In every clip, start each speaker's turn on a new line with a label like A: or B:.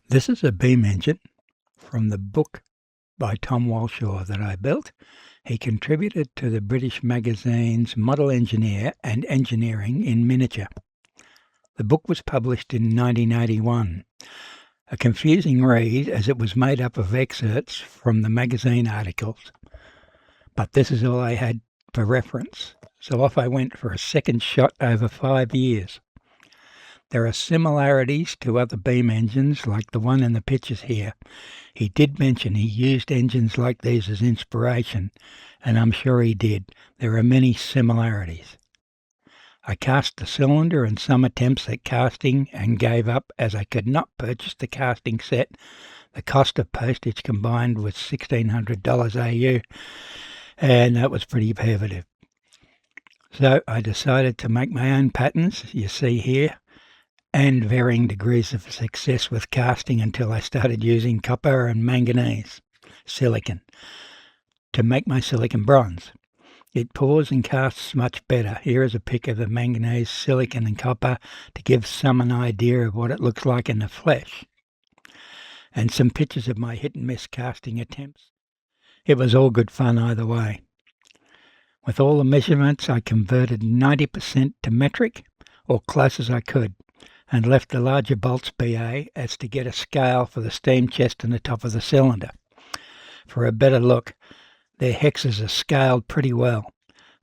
A: This is a beam engine from the book by Tom Walshaw that I built. He contributed to the British magazine's Model Engineer and Engineering in Miniature. The book was published in 1981. A confusing read as it was made up of excerpts from the magazine articles, but this is all I had for reference, so off I went for a second shot over 5 years. There are similarities to other beam engines like the one in the pictures here. He did mention he used engines like these as inspiration, and I'm sure he did. There are many similarities. I cast the cylinder in some attempts at casting and gave up as I could not purchase the casting set. The cost of postage combined was $1,600 AU, and that was pretty prohibitive. So I decided to make my own patterns, you see here, and varying degrees of success with casting until I started using copper and manganese, silicon, to make my silicon bronze. It pours and casts much better. Here is a pic of the manganese, silicon and copper to give some an idea of what it looks like in the flesh. And some pictures of my hit and miss casting attempts. It was all good fun either way. With all the measurements, I converted 90% to metric, or close as I could, and left the larger bolts BA as to get a scale for the steam chest and the top of the cylinder. For a better look, their hexes are scaled pretty well,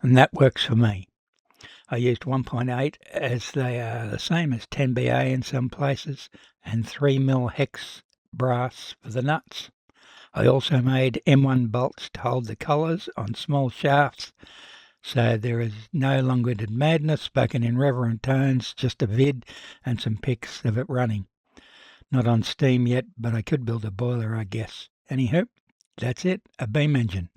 A: and that works for me. I used 1.8 as they are the same as 10 BA in some places, and 3mm hex brass for the nuts. I also made M1 bolts to hold the collars on small shafts, so there is no long-winded madness spoken in reverent tones, just a vid and some pics of it running. Not on steam yet, but I could build a boiler, I guess. Anywho, that's it, a beam engine.